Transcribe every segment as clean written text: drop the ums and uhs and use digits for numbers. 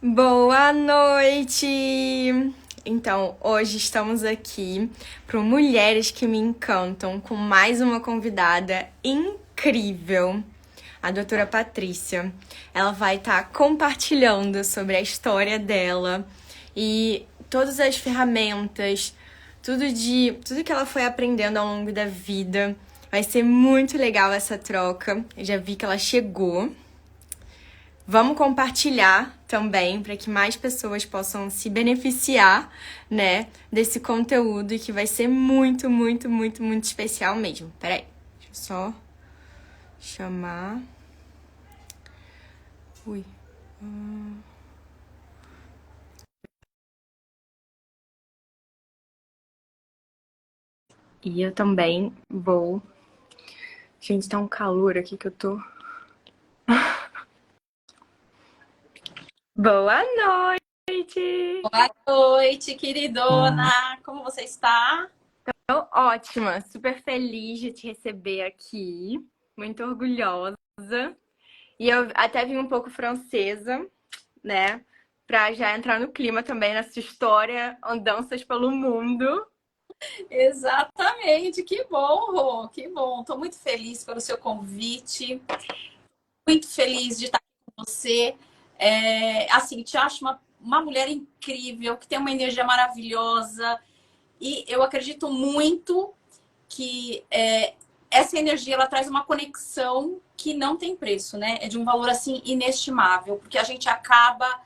Boa noite! Então, hoje estamos aqui para Mulheres que Me Encantam com mais uma convidada incrível, a doutora Patrícia. Ela vai estar compartilhando sobre a história dela e todas as ferramentas, tudo que ela foi aprendendo ao longo da vida. Vai ser muito legal essa troca. Eu já vi que ela chegou. Vamos compartilhar também para que mais pessoas possam se beneficiar, né, desse conteúdo e que vai ser muito, muito, muito, muito especial mesmo. Peraí, deixa eu só chamar. Ui. E eu também vou. Gente, tá um calor aqui que eu tô. Boa noite! Boa noite, queridona. Como você está? Tô ótima, super feliz de te receber aqui, muito orgulhosa. E eu até vim um pouco francesa, né? Pra já entrar no clima também nessa história, andanças pelo mundo. Exatamente. Que bom, Rô. Que bom. Estou muito feliz pelo seu convite. Muito feliz de estar aqui com você. Assim, te acho uma mulher incrível, que tem uma energia maravilhosa. E eu acredito muito que essa energia ela traz uma conexão que não tem preço, né? É de um valor assim inestimável, porque a gente acaba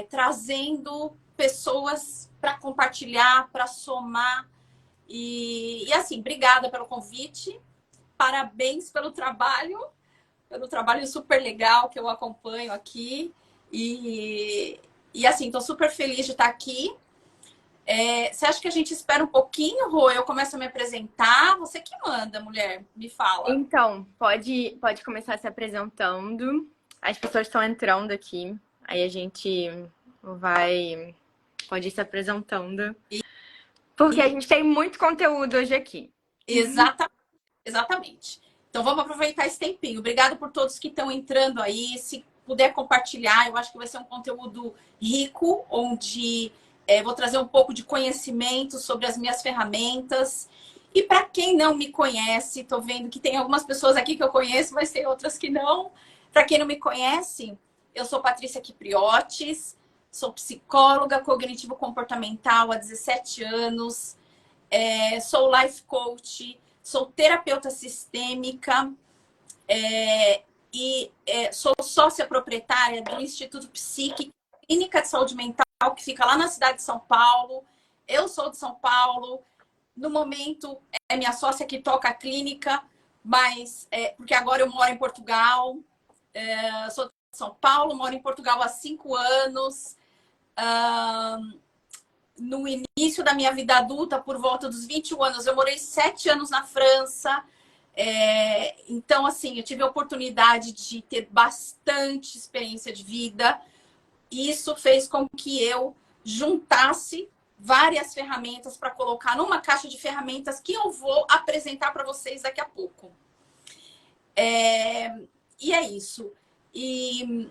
trazendo pessoas para compartilhar, para somar. E assim, obrigada pelo convite, parabéns pelo trabalho super legal que eu acompanho aqui. E assim, estou super feliz de estar aqui. Você acha que a gente espera um pouquinho, Rô? Eu começo a me apresentar? Você que manda, mulher, me fala. Então, pode começar se apresentando. As pessoas estão entrando aqui. Aí a gente vai. Pode ir se apresentando. Porque a gente tem muito conteúdo hoje aqui. Exatamente. Exatamente. Então vamos aproveitar esse tempinho. Obrigada por todos que estão entrando aí. Se puder compartilhar, eu acho que vai ser um conteúdo rico, onde vou trazer um pouco de conhecimento sobre as minhas ferramentas. E para quem não me conhece, estou vendo que tem algumas pessoas aqui que eu conheço, mas tem outras que não. Para quem não me conhece, eu sou Patrícia Kipriotis, sou psicóloga cognitivo-comportamental há 17 anos, sou life coach, sou terapeuta sistêmica sou sócia proprietária do Instituto Psique, Clínica de Saúde Mental, que fica lá na cidade de São Paulo. Eu sou de São Paulo. No momento, é minha sócia que toca a clínica, mas porque agora eu moro em Portugal. Sou de São Paulo, moro em Portugal há 5 anos. No início da minha vida adulta, por volta dos 21 anos, eu morei 7 anos na França. Então, assim, eu tive a oportunidade de ter bastante experiência de vida. E isso fez com que eu juntasse várias ferramentas para colocar numa caixa de ferramentas que eu vou apresentar para vocês daqui a pouco. E é isso. E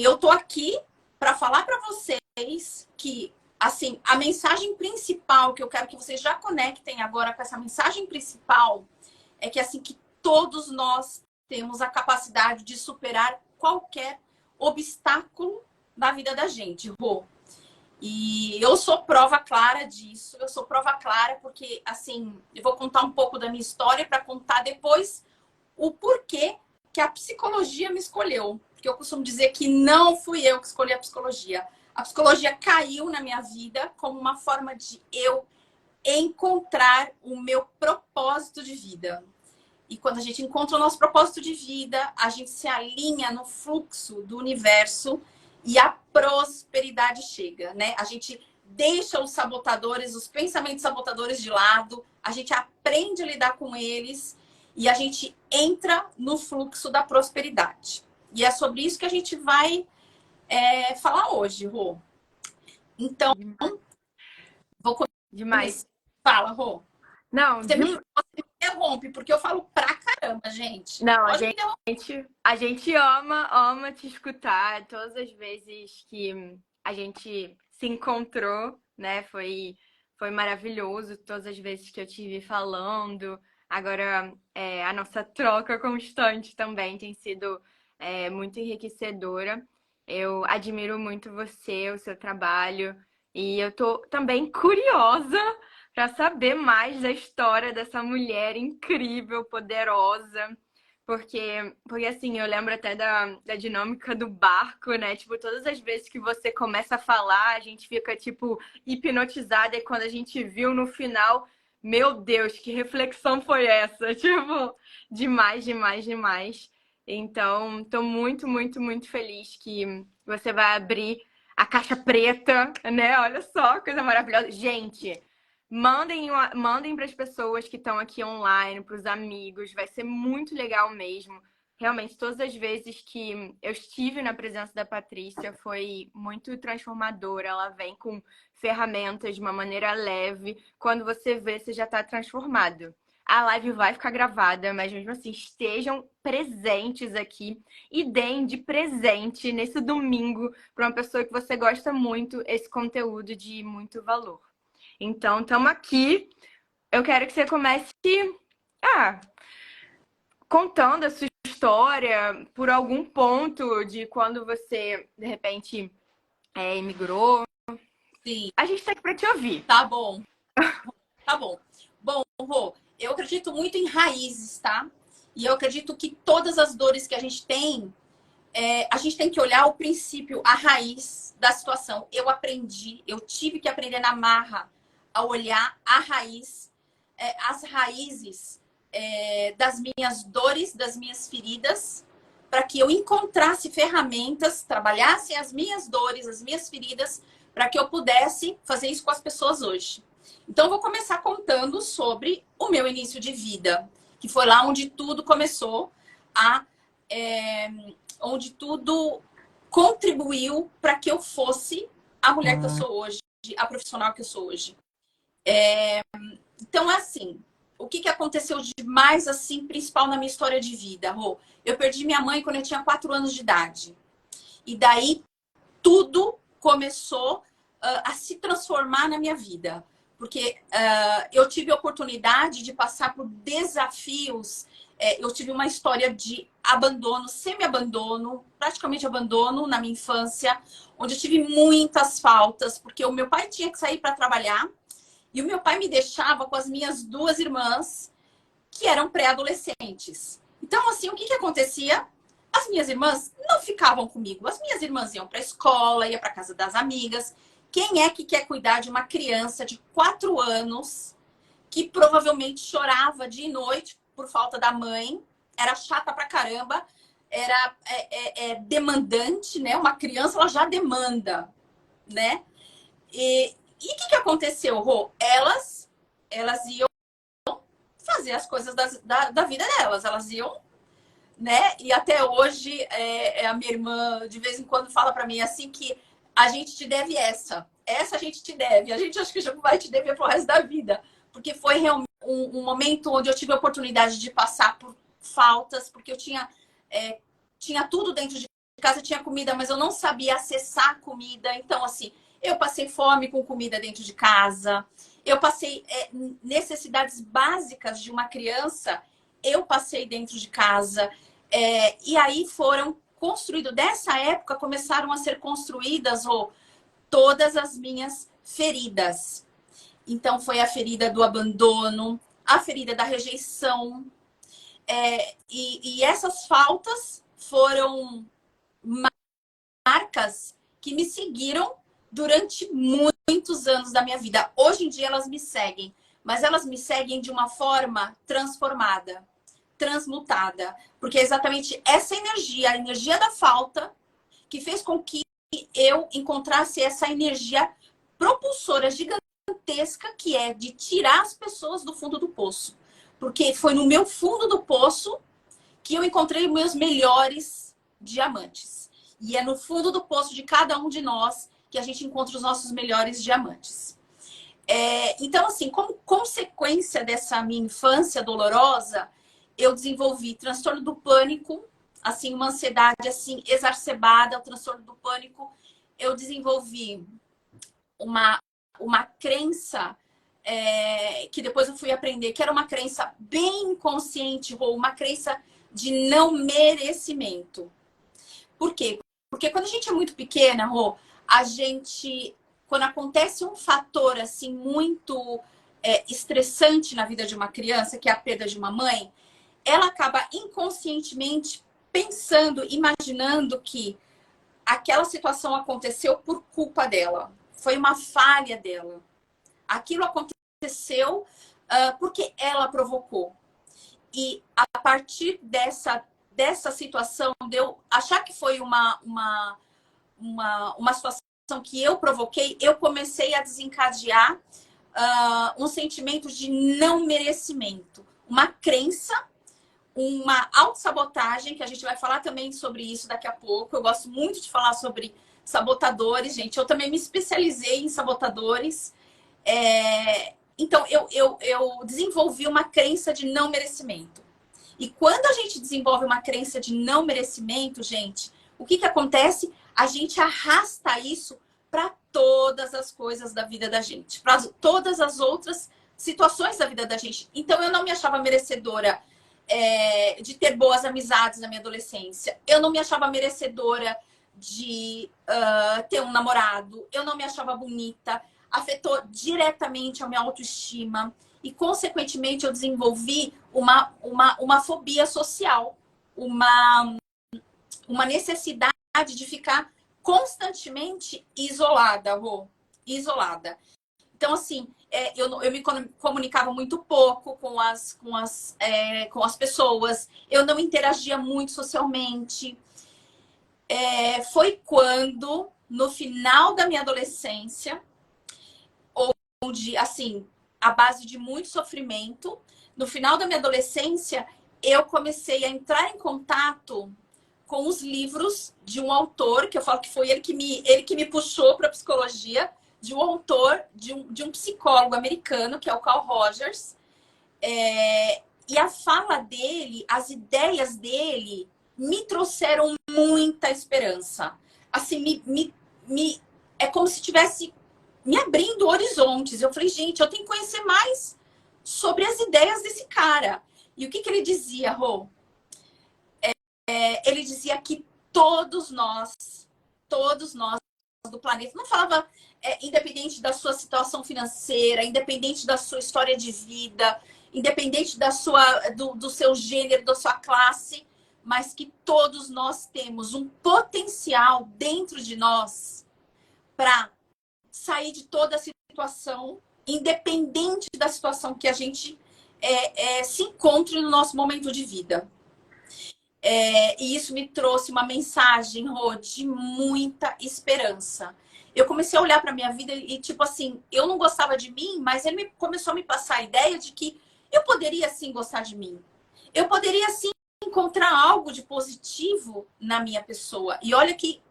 eu tô aqui para falar para vocês que, assim, a mensagem principal que eu quero que vocês já conectem agora com essa mensagem principal é que, assim, que todos nós temos a capacidade de superar qualquer obstáculo da vida da gente, Rô. E eu sou prova clara disso. Eu sou prova clara porque, assim, eu vou contar um pouco da minha história para contar depois o porquê que a psicologia me escolheu. Porque eu costumo dizer que não fui eu que escolhi a psicologia. A psicologia caiu na minha vida como uma forma de eu encontrar o meu propósito de vida. E quando a gente encontra o nosso propósito de vida, a gente se alinha no fluxo do universo e a prosperidade chega, né? A gente deixa os sabotadores, os pensamentos sabotadores de lado, a gente aprende a lidar com eles e a gente entra no fluxo da prosperidade. E é sobre isso que a gente vai falar hoje, Rô. Então, vou Demais. começar. Fala, Rô. Não, Você me interrompe, porque eu falo pra caramba, gente. Não, Pode me interromper. a gente ama te escutar. Todas as vezes que a gente se encontrou, né? Foi maravilhoso. Todas as vezes que eu te vi falando. Agora, a nossa troca constante também tem sido muito enriquecedora. Eu admiro muito você, o seu trabalho. E eu tô também curiosa para saber mais da história dessa mulher incrível, poderosa. Porque assim, eu lembro até da dinâmica do barco, né? Tipo, todas as vezes que você começa a falar, a gente fica, tipo, hipnotizada. E quando a gente viu no final, meu Deus, que reflexão foi essa? Tipo, demais, demais, demais. Então, tô muito feliz que você vai abrir a caixa preta, né? Olha só, coisa maravilhosa. Gente, mandem para as pessoas que estão aqui online, para os amigos, vai ser muito legal mesmo. Realmente, todas as vezes que eu estive na presença da Patrícia foi muito transformadora. Ela vem com ferramentas de uma maneira leve. Quando você vê, você já está transformado. A live vai ficar gravada, mas mesmo assim, estejam presentes aqui e deem de presente nesse domingo para uma pessoa que você gosta muito esse conteúdo de muito valor. Então, estamos aqui. Eu quero que você comece ah, contando a sua história por algum ponto de quando você, de repente, imigrou. Sim, A gente está aqui para te ouvir. tá bom, tá bom. Bom, Rô, eu acredito muito em raízes, tá? E eu acredito que todas as dores que a gente tem que olhar o princípio, a raiz da situação. Eu tive que aprender na marra a olhar a raiz, as raízes das minhas dores, das minhas feridas, para que eu encontrasse ferramentas, trabalhasse as minhas dores, as minhas feridas, para que eu pudesse fazer isso com as pessoas hoje. Então, eu vou começar contando sobre o meu início de vida, que foi lá onde tudo começou a. Onde tudo contribuiu para que eu fosse a mulher que eu sou hoje, a profissional que eu sou hoje. Então, assim, o que aconteceu de mais assim principal na minha história de vida, Rô? Eu perdi minha mãe quando eu tinha 4 anos de idade. E daí tudo começou a se transformar na minha vida. Porque eu tive a oportunidade de passar por desafios. Eu tive uma história de abandono, semi-abandono, praticamente abandono na minha infância, onde eu tive muitas faltas, porque o meu pai tinha que sair para trabalhar e o meu pai me deixava com as minhas 2 irmãs, que eram pré-adolescentes. Então, assim, o que acontecia? As minhas irmãs não ficavam comigo. As minhas irmãs iam para a escola, ia para casa das amigas. Quem é que quer cuidar de uma criança de 4 anos que provavelmente chorava dia e noite por falta da mãe? Era chata pra caramba, era demandante, né? Uma criança, ela já demanda, né? E o que aconteceu, Rô? Elas iam fazer as coisas da vida delas. Elas iam, né? E até hoje, a minha irmã, de vez em quando, fala para mim assim que a gente te deve essa. Essa a gente te deve. A gente acho que já vai te dever pro resto da vida. Porque foi realmente um momento onde eu tive a oportunidade de passar por faltas, porque eu tinha tudo dentro de casa, tinha comida, mas eu não sabia acessar a comida. Então, assim, eu passei fome com comida dentro de casa. Eu passei necessidades básicas de uma criança, eu passei dentro de casa. E aí foram construídos, dessa época começaram a ser construídas todas as minhas feridas. Então foi a ferida do abandono, a ferida da rejeição. E essas faltas foram marcas que me seguiram durante muitos anos da minha vida. Hoje em dia elas me seguem, mas elas me seguem de uma forma transformada, transmutada, porque é exatamente essa energia, a energia da falta, que fez com que eu encontrasse essa energia propulsora gigantesca, que é de tirar as pessoas do fundo do poço. Porque foi no meu fundo do poço que eu encontrei meus melhores diamantes. E é no fundo do poço de cada um de nós que a gente encontra os nossos melhores diamantes. Então, assim, como consequência dessa minha infância dolorosa, eu desenvolvi transtorno do pânico, assim, uma ansiedade assim exacerbada, o transtorno do pânico. Eu desenvolvi uma, uma crença que depois eu fui aprender que era uma crença bem inconsciente, ou uma crença de não merecimento. Por quê? Porque quando a gente é muito pequena, Rô, a gente, quando acontece um fator assim muito estressante na vida de uma criança, que é a perda de uma mãe, ela acaba inconscientemente pensando, imaginando que aquela situação aconteceu por culpa dela. Foi uma falha dela. Aquilo aconteceu porque ela provocou. E a partir dessa situação, de eu achar que foi uma situação que eu provoquei, eu comecei a desencadear um sentimento de não merecimento. Uma crença, uma autossabotagem, que a gente vai falar também sobre isso daqui a pouco. Eu gosto muito de falar sobre sabotadores, gente. Eu também me especializei em sabotadores. Então, eu desenvolvi uma crença de não merecimento. E quando a gente desenvolve uma crença de não merecimento, gente, o que acontece? A gente arrasta isso para todas as coisas da vida da gente, para todas as outras situações da vida da gente. Então, eu não me achava merecedora de ter boas amizades na minha adolescência. Eu não me achava merecedora de ter um namorado. Eu não me achava bonita. Afetou diretamente a minha autoestima. E, consequentemente, eu desenvolvi uma fobia social. Uma necessidade de ficar constantemente isolada, Rô. Isolada. Então, assim, eu me comunicava muito pouco com as pessoas. Eu não interagia muito socialmente. Foi quando, no final da minha adolescência, onde, assim, à base de muito sofrimento, no final da minha adolescência, eu comecei a entrar em contato com os livros de um autor, que eu falo que foi ele que me puxou para a psicologia, de um autor, de um psicólogo americano, que é o Carl Rogers. E a fala dele, as ideias dele, me trouxeram muita esperança. Assim, é como se tivesse me abrindo horizontes. Eu falei, gente, eu tenho que conhecer mais sobre as ideias desse cara. E o que ele dizia, Rô? Ele dizia que todos nós do planeta, não falava independente da sua situação financeira, independente da sua história de vida, independente do seu gênero, da sua classe, mas que todos nós temos um potencial dentro de nós para sair de toda a situação, independente da situação que a gente se encontre no nosso momento de vida. E isso me trouxe uma mensagem, Rô, de muita esperança. Eu comecei a olhar para minha vida e, tipo assim, eu não gostava de mim, mas ele começou a me passar a ideia de que eu poderia, sim, gostar de mim. Eu poderia, sim, encontrar algo de positivo na minha pessoa. E olha que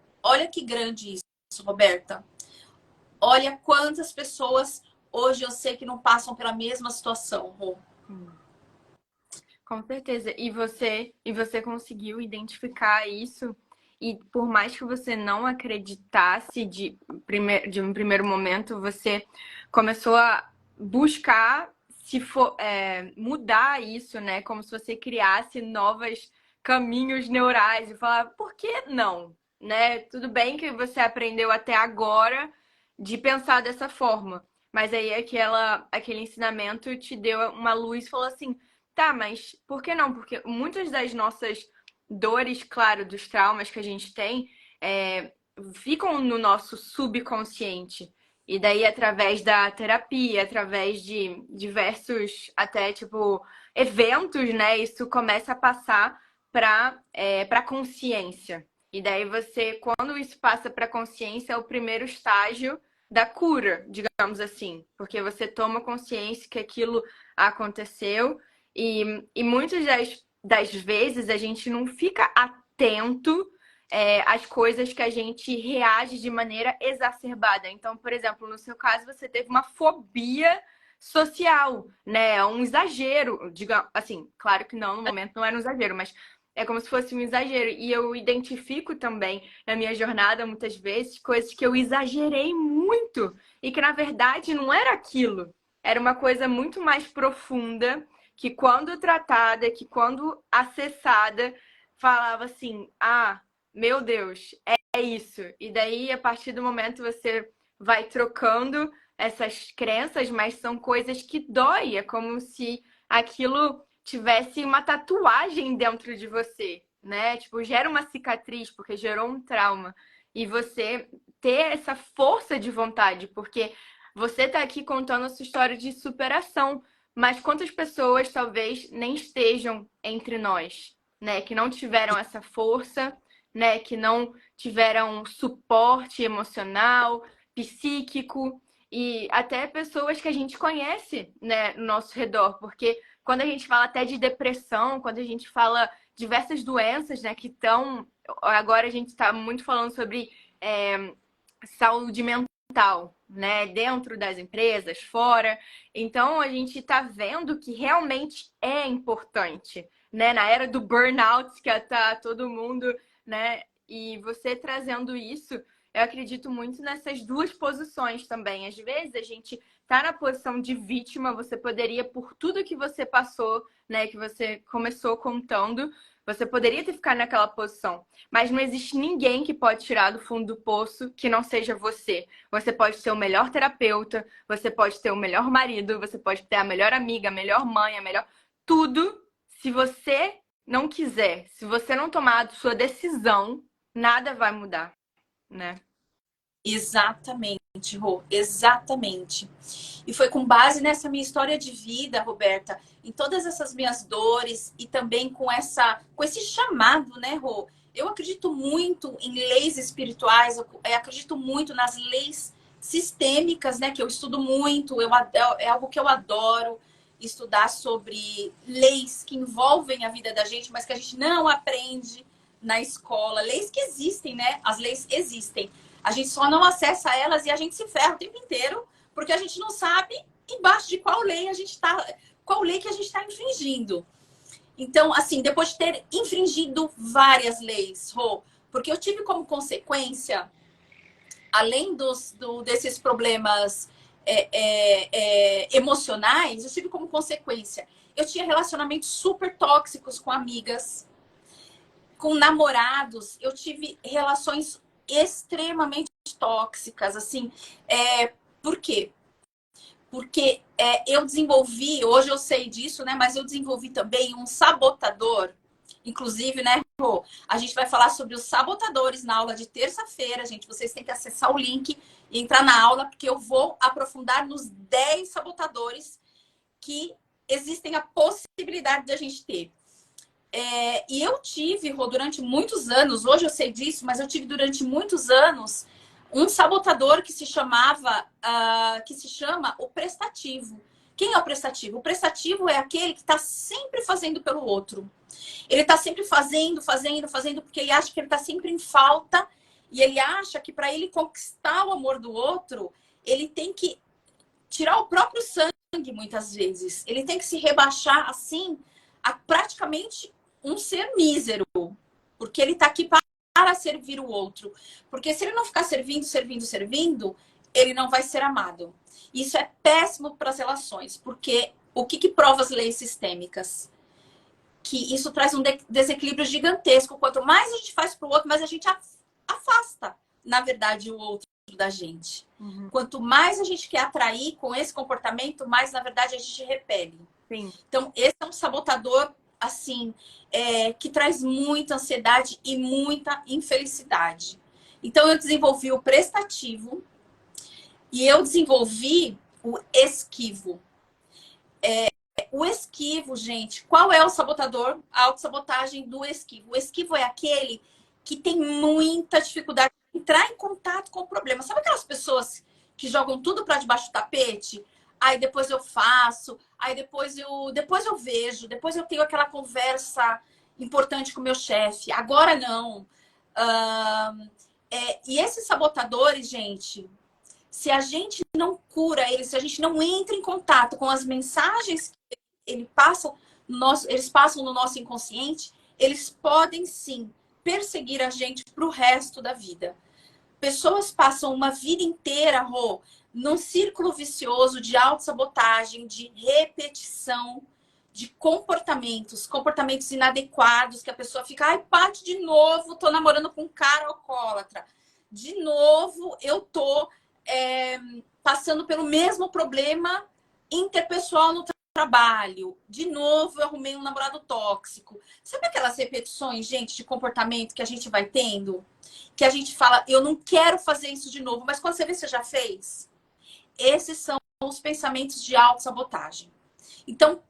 grande isso, Roberta. Olha quantas pessoas hoje eu sei que não passam pela mesma situação, Rô. Com certeza. E você conseguiu identificar isso, e por mais que você não acreditasse de um primeiro momento, você começou a buscar mudar isso, né? Como se você criasse novos caminhos neurais e falar, por que não? Né? Tudo bem que você aprendeu até agora de pensar dessa forma, mas aí aquele ensinamento te deu uma luz e falou assim. Tá, mas por que não? Porque muitas das nossas dores, claro, dos traumas que a gente tem, ficam no nosso subconsciente. E daí, através da terapia, através de diversos, até tipo, eventos, né? Isso começa a passar para consciência. E daí quando isso passa para consciência, é o primeiro estágio da cura, digamos assim. Porque você toma consciência que aquilo aconteceu e muitas das vezes a gente não fica atento as coisas que a gente reage de maneira exacerbada. Então, por exemplo, no seu caso, você teve uma fobia social, né? Um exagero, diga assim, claro que não, no momento não era um exagero, mas é como se fosse um exagero. E eu identifico também na minha jornada, muitas vezes, coisas que eu exagerei muito e que, na verdade, não era aquilo. Era uma coisa muito mais profunda que, quando tratada, que quando acessada, falava assim: ah, meu Deus, é isso. E daí, a partir do momento, você vai trocando essas crenças, mas são coisas que dói. É como se aquilo tivesse uma tatuagem dentro de você, né? Tipo, gera uma cicatriz porque gerou um trauma. E você ter essa força de vontade, porque você tá aqui contando a sua história de superação, mas quantas pessoas talvez nem estejam entre nós, né? Que não tiveram essa força, né? Que não tiveram suporte emocional, psíquico e até pessoas que a gente conhece, né, no nosso redor, porque quando a gente fala até de depressão, quando a gente fala diversas doenças, né, que estão. Agora a gente está muito falando sobre saúde mental, né, dentro das empresas, fora. Então a gente está vendo que realmente é importante, né, na era do burnout, que tá todo mundo, né, e você trazendo isso, eu acredito muito nessas duas posições também. Às vezes a gente tá na posição de vítima, você poderia, por tudo que você passou, né, que você começou contando, você poderia ter ficado naquela posição. Mas não existe ninguém que pode tirar do fundo do poço que não seja você. Você pode ser o melhor terapeuta, você pode ter o melhor marido, você pode ter a melhor amiga, a melhor mãe, a melhor tudo. Se você não quiser, se você não tomar a sua decisão, nada vai mudar, né? Exatamente, Rô, exatamente. E foi com base nessa minha história de vida, Roberta, em todas essas minhas dores e também com esse chamado, né, Rô? Eu acredito muito em leis espirituais, eu acredito muito nas leis sistêmicas, né, que eu estudo muito, é algo que eu adoro estudar sobre leis que envolvem a vida da gente, mas que a gente não aprende na escola. Leis que existem, né? As leis existem. A gente só não acessa elas e a gente se ferra o tempo inteiro, porque a gente não sabe embaixo de qual lei qual lei que a gente está infringindo. Então, assim, depois de ter infringido várias leis, Rô, porque eu tive como consequência, além desses problemas emocionais, eu tive como consequência, eu tinha relacionamentos super tóxicos com amigas, com namorados, eu tive relações extremamente tóxicas, assim. Por quê? Porque eu desenvolvi, hoje eu sei disso, né? Mas eu desenvolvi também um sabotador. Inclusive, né, Rô? A gente vai falar sobre os sabotadores na aula de terça-feira, gente. Vocês têm que acessar o link e entrar na aula, porque eu vou aprofundar nos 10 sabotadores que existem a possibilidade de a gente ter. E eu tive, Rô, durante muitos anos, hoje eu sei disso, mas eu tive durante muitos anos um sabotador que se chama o prestativo. Quem é o prestativo? O prestativo é aquele que está sempre fazendo pelo outro. Ele está sempre fazendo, porque ele acha que ele está sempre em falta e ele acha que para ele conquistar o amor do outro, ele tem que tirar o próprio sangue, muitas vezes. Ele tem que se rebaixar assim a praticamente um ser mísero, porque ele está aqui para servir o outro. Porque se ele não ficar servindo, ele não vai ser amado. Isso é péssimo para as relações, porque o que prova as leis sistêmicas? Que isso traz um desequilíbrio gigantesco. Quanto mais a gente faz para o outro, mais a gente afasta, na verdade, o outro da gente. Uhum. Quanto mais a gente quer atrair com esse comportamento, mais, na verdade, a gente repele. Sim. Então, esse é um sabotador, assim, que traz muita ansiedade e muita infelicidade. Então, eu desenvolvi o prestativo e eu desenvolvi o esquivo. O esquivo, gente, qual é o sabotador? A autossabotagem do esquivo. O esquivo é aquele que tem muita dificuldade de entrar em contato com o problema. Sabe aquelas pessoas que jogam tudo para debaixo do tapete? Aí depois eu faço, aí depois eu vejo, depois eu tenho aquela conversa importante com o meu chefe. Agora não. E esses sabotadores, gente, se a gente não cura eles, se a gente não entra em contato com as mensagens que eles passam no nosso inconsciente, eles podem sim perseguir a gente para o resto da vida. Pessoas passam uma vida inteira, Rô, num círculo vicioso de autossabotagem, de repetição, de comportamentos inadequados, que a pessoa fica, ai, Paty, de novo, tô namorando com um cara alcoólatra. De novo, eu tô passando pelo mesmo problema interpessoal no trabalho. De novo, eu arrumei um namorado tóxico. Sabe aquelas repetições, gente, de comportamento que a gente vai tendo? Que a gente fala, eu não quero fazer isso de novo, mas quando você vê, você já fez. Esses são os pensamentos de autossabotagem. Então,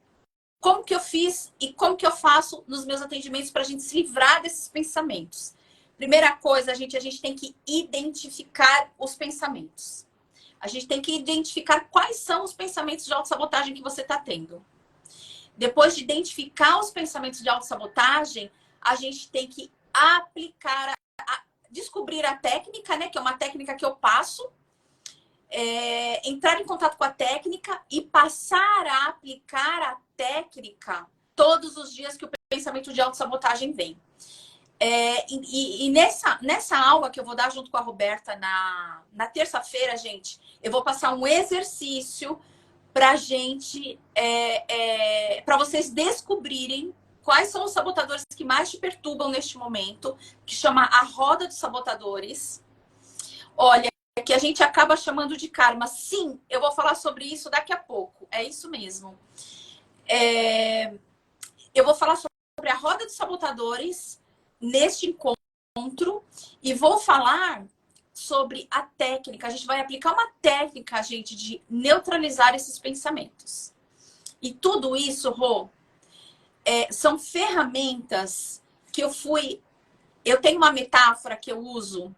como que eu fiz e como que eu faço nos meus atendimentos para a gente se livrar desses pensamentos? Primeira coisa, a gente tem que identificar os pensamentos. A gente tem que identificar quais são os pensamentos de autossabotagem que você está tendo. Depois de identificar os pensamentos de autossabotagem, a gente tem que aplicar, descobrir a técnica, né? Que é uma técnica que eu passo. Entrar em contato com a técnica e passar a aplicar a técnica todos os dias que o pensamento de autossabotagem vem. E nessa aula que eu vou dar junto com a Roberta na terça-feira, gente, eu vou passar um exercício pra gente, para vocês descobrirem quais são os sabotadores que mais te perturbam neste momento, que chama a roda dos sabotadores. Olha, que a gente acaba chamando de karma. Sim, eu vou falar sobre isso daqui a pouco. É isso mesmo. Eu vou falar sobre a roda dos sabotadores neste encontro e vou falar sobre a técnica. A gente vai aplicar uma técnica, gente, de neutralizar esses pensamentos. E tudo isso, Rô, são ferramentas que eu tenho uma metáfora que eu uso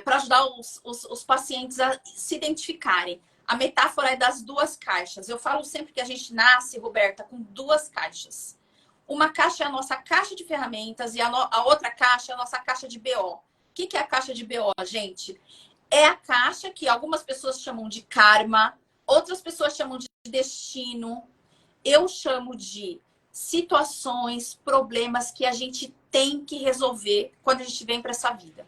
para ajudar os pacientes a se identificarem. A metáfora é das duas caixas. Eu falo sempre que a gente nasce, Roberta, com duas caixas. Uma caixa é a nossa caixa de ferramentas e a outra caixa é a nossa caixa de BO. O que é a caixa de BO, gente? É a caixa que algumas pessoas chamam de karma, outras pessoas chamam de destino. Eu chamo de situações, problemas que a gente tem que resolver quando a gente vem para essa vida.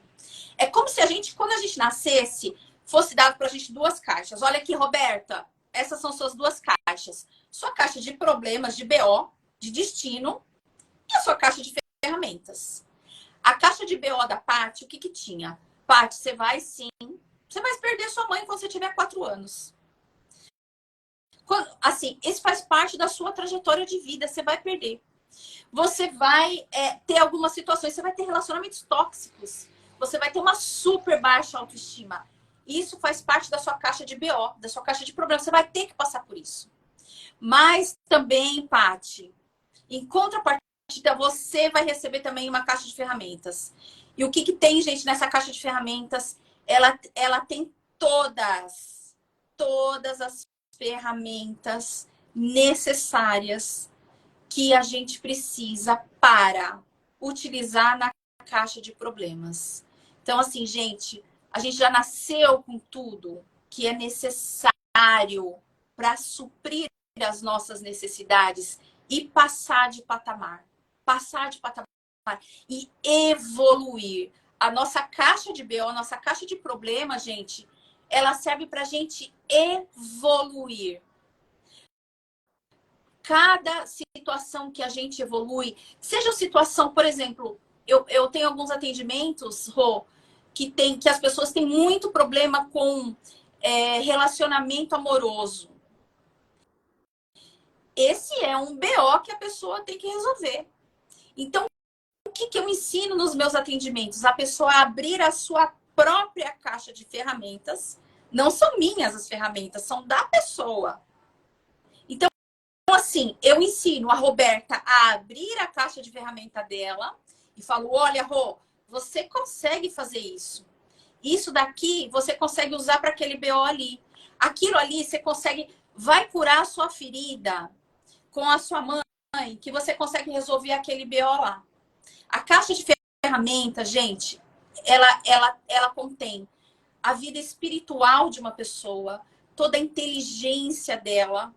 É como se quando a gente nascesse, fosse dado pra gente duas caixas. Olha aqui, Roberta, essas são suas duas caixas. Sua caixa de problemas, de BO, de destino, e a sua caixa de ferramentas. A caixa de BO da Paty, o que tinha? Paty, você vai perder sua mãe quando você tiver 4 anos. Assim, isso faz parte da sua trajetória de vida, você vai perder. Você vai ter algumas situações, você vai ter relacionamentos tóxicos. Você vai ter uma super baixa autoestima. Isso faz parte da sua caixa de BO, da sua caixa de problemas. Você vai ter que passar por isso. Mas também, Paty, em contrapartida, você vai receber também uma caixa de ferramentas. E o que tem, gente, nessa caixa de ferramentas? Ela tem todas as ferramentas necessárias que a gente precisa para utilizar na caixa de problemas. Então, assim, gente, a gente já nasceu com tudo que é necessário para suprir as nossas necessidades e passar de patamar. Passar de patamar e evoluir. A nossa caixa de BO, a nossa caixa de problema, gente, ela serve para a gente evoluir. Cada situação que a gente evolui, seja situação, por exemplo, eu tenho alguns atendimentos, Rô, que as pessoas têm muito problema com relacionamento amoroso. Esse é um BO que a pessoa tem que resolver. Então, o que eu ensino nos meus atendimentos? A pessoa a abrir a sua própria caixa de ferramentas. Não são minhas as ferramentas, são da pessoa. Então, assim, eu ensino a Roberta a abrir a caixa de ferramenta dela e falo, olha, Rô, você consegue fazer isso. Isso daqui você consegue usar para aquele BO ali. Aquilo ali você vai curar a sua ferida com a sua mãe, que você consegue resolver aquele BO lá. A caixa de ferramenta, gente, ela contém a vida espiritual de uma pessoa, toda a inteligência dela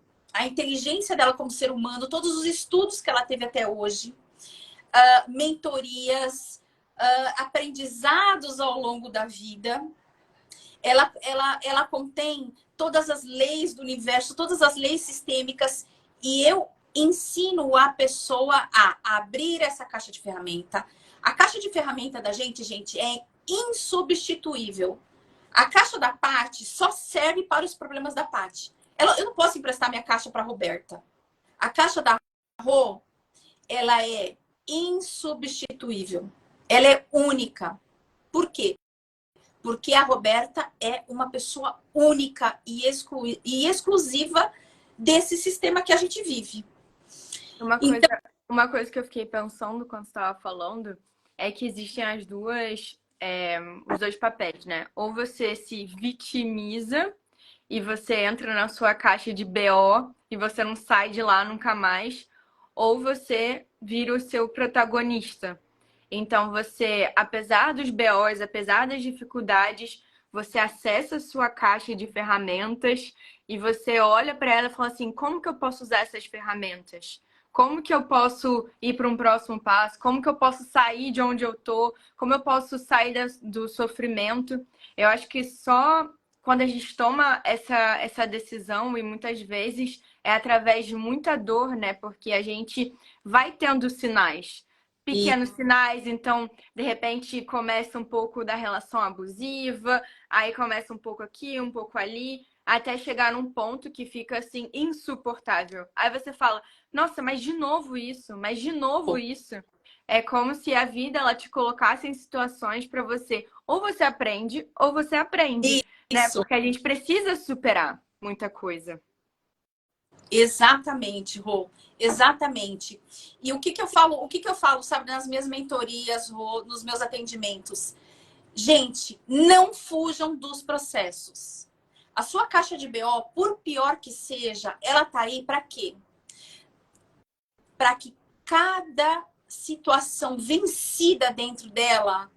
como ser humano, todos os estudos que ela teve até hoje, mentorias, aprendizados ao longo da vida. Ela contém todas as leis do universo, todas as leis sistêmicas, e eu ensino a pessoa a abrir essa caixa de ferramenta. A caixa de ferramenta da gente, é insubstituível. A caixa da Paty só serve para os problemas da Paty. Eu não posso emprestar minha caixa para a Roberta. A caixa da Rô, ela é insubstituível. Ela é única. Por quê? Porque a Roberta é uma pessoa única e exclusiva desse sistema que a gente vive. Uma coisa que eu fiquei pensando quando você estava falando é que existem os dois papéis, né? Ou você se vitimiza e você entra na sua caixa de BO e você não sai de lá nunca mais, ou você vira o seu protagonista. Então você, apesar dos BOs, apesar das dificuldades, você acessa a sua caixa de ferramentas e você olha para ela e fala assim: como que eu posso usar essas ferramentas? Como que eu posso ir para um próximo passo? Como que eu posso sair de onde eu tô? Como eu posso sair do sofrimento? Eu acho que só quando a gente toma essa decisão, e muitas vezes é através de muita dor, né? Porque a gente vai tendo sinais, pequenos sinais, então de repente começa um pouco da relação abusiva, aí começa um pouco aqui, um pouco ali, até chegar num ponto que fica assim insuportável. Aí você fala: nossa, mas de novo isso, mas de novo isso. É como se a vida ela te colocasse em situações para ou você aprende, né? Isso. Porque a gente precisa superar muita coisa. Exatamente, Rô. Exatamente. E o que que eu falo, sabe, nas minhas mentorias, Rô, nos meus atendimentos? Gente, não fujam dos processos. A sua caixa de BO, por pior que seja, ela tá aí para quê? Para que cada situação vencida dentro dela,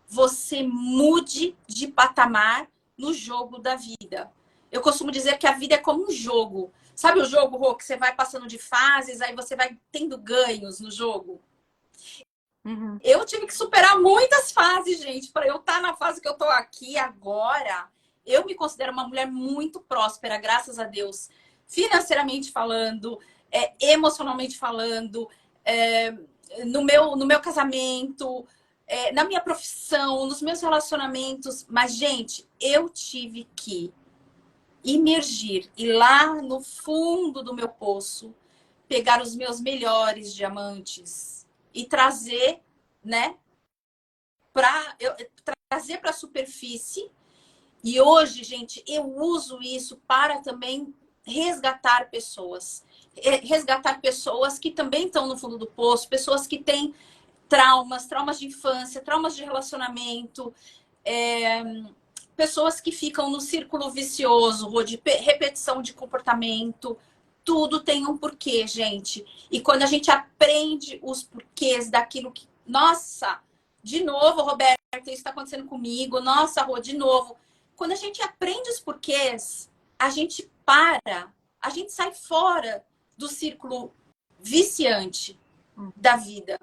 você mude de patamar no jogo da vida. Eu costumo dizer que a vida é como um jogo. Sabe o jogo, Rô, que você vai passando de fases, aí você vai tendo ganhos no jogo? Uhum. Eu tive que superar muitas fases, gente, para eu estar na fase que eu tô aqui agora. Eu me considero uma mulher muito próspera, graças a Deus. Financeiramente falando, emocionalmente falando, no meu casamento, na minha profissão, nos meus relacionamentos. Mas, gente, eu tive que imergir e lá no fundo do meu poço pegar os meus melhores diamantes e trazer, né, trazer para a superfície. E hoje, gente, eu uso isso para também resgatar pessoas. Resgatar pessoas que também estão no fundo do poço, pessoas que têm traumas de infância, traumas de relacionamento, pessoas que ficam no círculo vicioso, de repetição de comportamento. Tudo tem um porquê, gente. E quando a gente aprende os porquês daquilo que... Nossa, de novo, Roberta, isso está acontecendo comigo. Nossa, Rô, de novo. Quando a gente aprende os porquês, a gente a gente sai fora do círculo viciante da vida.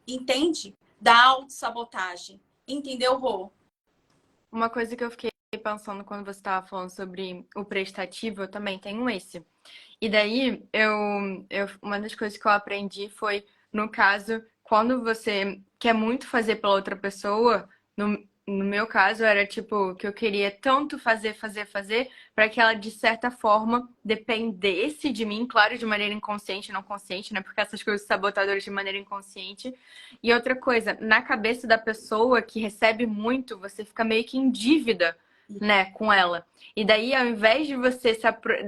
Entende? Da autossabotagem. Entendeu, Rô? Uma coisa que eu fiquei pensando quando você estava falando sobre o prestativo, eu também tenho esse. E daí, uma das coisas que eu aprendi foi, no caso, quando você quer muito fazer pela outra pessoa, no meu caso, era tipo, que eu queria tanto fazer, para que ela, de certa forma, dependesse de mim, claro, de maneira inconsciente, não consciente, né? Porque essas coisas sabotadoras de maneira inconsciente. E outra coisa, na cabeça da pessoa que recebe muito, você fica meio que em dívida, né, com ela. E daí, ao invés de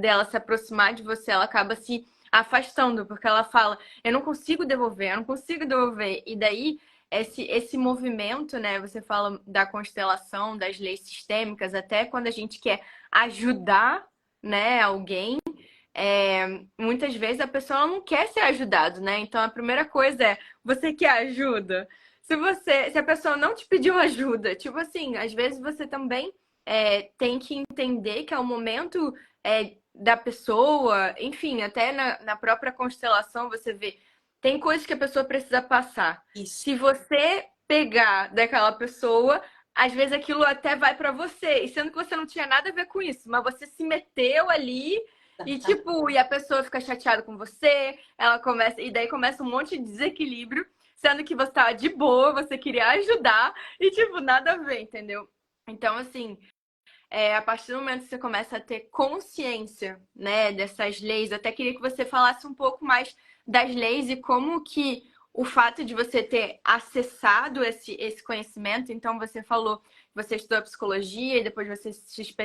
dela se aproximar de você, ela acaba se afastando, porque ela fala: eu não consigo devolver, eu não consigo devolver. E daí, esse movimento, né, você fala da constelação, das leis sistêmicas, até quando a gente quer ajudar, né, alguém, muitas vezes a pessoa não quer ser ajudada, né? Então, a primeira coisa é: você quer ajuda? se a pessoa não te pediu ajuda, tipo assim, às vezes você também tem que entender que é o momento da pessoa, enfim, até na própria constelação você vê, tem coisas que a pessoa precisa passar. Isso. Se você pegar daquela pessoa, às vezes aquilo até vai pra você, e sendo que você não tinha nada a ver com isso, mas você se meteu ali e tipo, e a pessoa fica chateada com você, ela começa, e daí começa um monte de desequilíbrio, sendo que você tava de boa, você queria ajudar e tipo, nada a ver, entendeu? Então, assim, a partir do momento que você começa a ter consciência, né, dessas leis, eu até queria que você falasse um pouco mais das leis e como que o fato de você ter acessado esse conhecimento, então você falou que você estudou psicologia e depois você se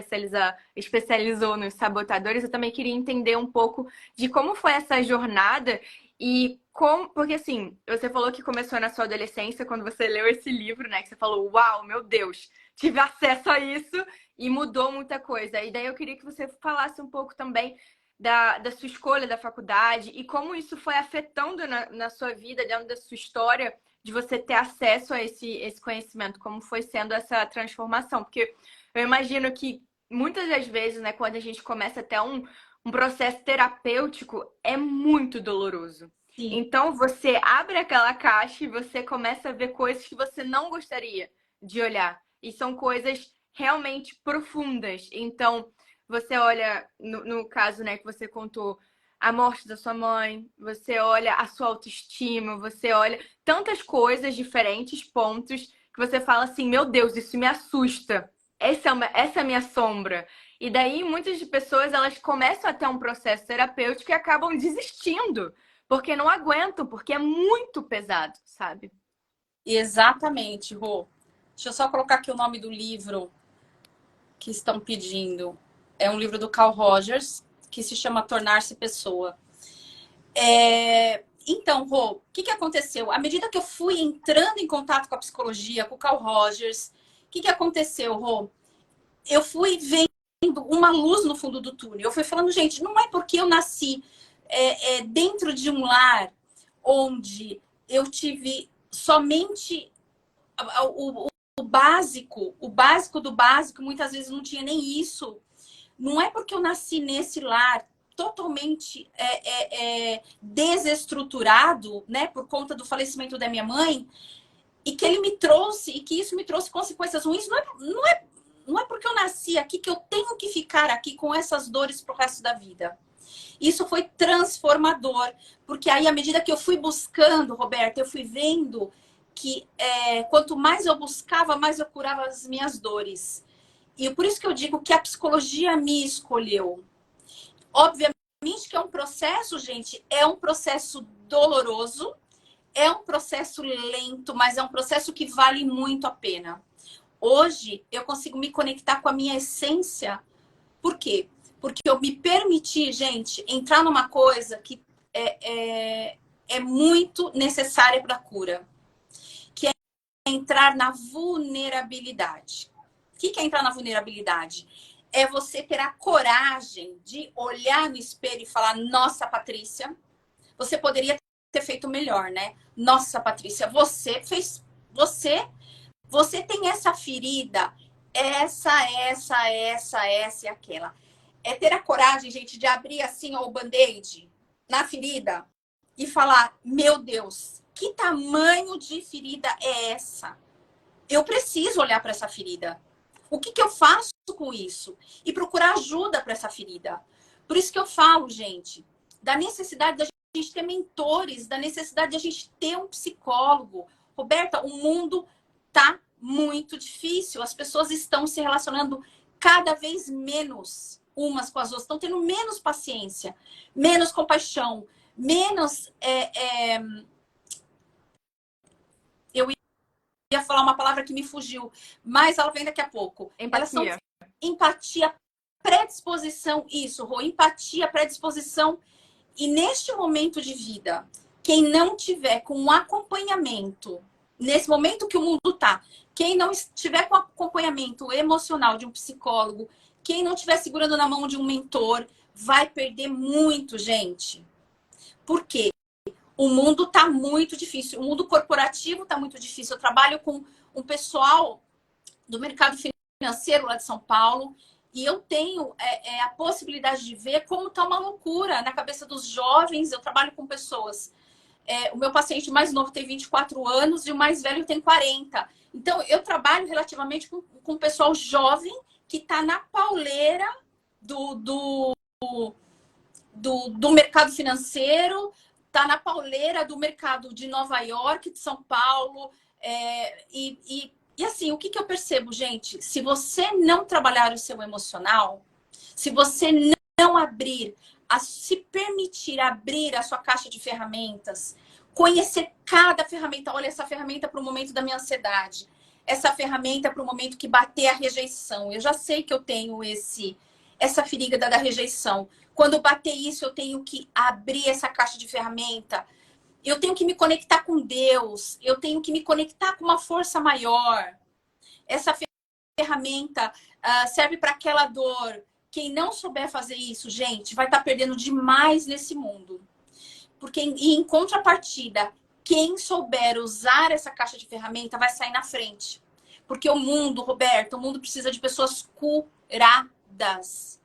especializou nos sabotadores, eu também queria entender um pouco de como foi essa jornada e como, porque assim, você falou que começou na sua adolescência quando você leu esse livro, né, que você falou, uau, meu Deus, tive acesso a isso e mudou muita coisa. E daí eu queria que você falasse um pouco também da sua escolha da faculdade e como isso foi afetando na sua vida, dentro da sua história, de você ter acesso a esse conhecimento, como foi sendo essa transformação. Porque eu imagino que muitas das vezes, né, quando a gente começa até um processo terapêutico, é muito doloroso. Sim. Então você abre aquela caixa e você começa a ver coisas que você não gostaria de olhar. E são coisas realmente profundas. Então, você olha, no caso, né, que você contou, a morte da sua mãe, você olha a sua autoestima, você olha tantas coisas diferentes, pontos, que você fala assim, meu Deus, isso me assusta. Essa é a minha sombra. E daí, muitas pessoas, elas começam a ter um processo terapêutico e acabam desistindo, porque não aguentam, porque é muito pesado, sabe? Exatamente, Rô. Deixa eu só colocar aqui o nome do livro que estão pedindo. É um livro do Carl Rogers, que se chama Tornar-se Pessoa. Então, Rô, o que aconteceu? À medida que eu fui entrando em contato com a psicologia, com o Carl Rogers, o que aconteceu, Rô? Eu fui vendo uma luz no fundo do túnel. Eu fui falando, gente, não é porque eu nasci dentro de um lar onde eu tive somente o básico do básico, muitas vezes não tinha nem isso. Não é porque eu nasci nesse lar totalmente desestruturado, né, por conta do falecimento da minha mãe, e que ele me trouxe, e que isso me trouxe consequências ruins. Não é porque eu nasci aqui que eu tenho que ficar aqui com essas dores pro resto da vida. Isso foi transformador, porque aí, à medida que eu fui buscando, Roberta, eu fui vendo que quanto mais eu buscava, mais eu curava as minhas dores. E por isso que eu digo que a psicologia me escolheu. Obviamente que é um processo, gente, é um processo doloroso, é um processo lento, mas é um processo que vale muito a pena. Hoje, eu consigo me conectar com a minha essência. Por quê? Porque eu me permiti, gente, entrar numa coisa que é muito necessária para a cura, que é entrar na vulnerabilidade. O que é entrar na vulnerabilidade? É você ter a coragem de olhar no espelho e falar, nossa, Patrícia, você poderia ter feito melhor, né? Nossa, Patrícia, você fez... Você tem essa ferida, essa e aquela. É ter a coragem, gente, de abrir assim ó, o band-aid na ferida e falar, meu Deus, que tamanho de ferida é essa? Eu preciso olhar para essa ferida. O que eu faço com isso? E procurar ajuda para essa ferida. Por isso que eu falo, gente, da necessidade da gente ter mentores, da necessidade de a gente ter um psicólogo. Roberta, o mundo tá muito difícil. As pessoas estão se relacionando cada vez menos umas com as outras. Estão tendo menos paciência, menos compaixão, menos... Eu ia falar uma palavra que me fugiu, mas ela vem daqui a pouco. Empatia. Empatia, predisposição, isso, Rô, empatia, predisposição. E neste momento de vida, quem não tiver com um acompanhamento, nesse momento que o mundo tá, quem não estiver com acompanhamento emocional de um psicólogo, quem não estiver segurando na mão de um mentor, vai perder muito, gente. Por quê? O mundo está muito difícil. O mundo corporativo está muito difícil. Eu trabalho com um pessoal do mercado financeiro lá de São Paulo e eu tenho a possibilidade de ver como está uma loucura na cabeça dos jovens. Eu trabalho com pessoas. O meu paciente mais novo tem 24 anos e o mais velho tem 40. Então, eu trabalho relativamente com um pessoal jovem que está na pauleira do mercado financeiro, está na pauleira do mercado de Nova York, de São Paulo. E assim, o que eu percebo, gente? Se você não trabalhar o seu emocional, se você não se permitir abrir a sua caixa de ferramentas, conhecer cada ferramenta. Olha, essa ferramenta para o momento da minha ansiedade. Essa ferramenta para o momento que bater a rejeição. Eu já sei que eu tenho essa ferida da rejeição. Quando bater isso, eu tenho que abrir essa caixa de ferramenta. Eu tenho que me conectar com Deus. Eu tenho que me conectar com uma força maior. Essa ferramenta serve para aquela dor. Quem não souber fazer isso, gente, vai estar perdendo demais nesse mundo. Porque, em contrapartida, quem souber usar essa caixa de ferramenta vai sair na frente. Porque o mundo, Roberto, o mundo precisa de pessoas curadas.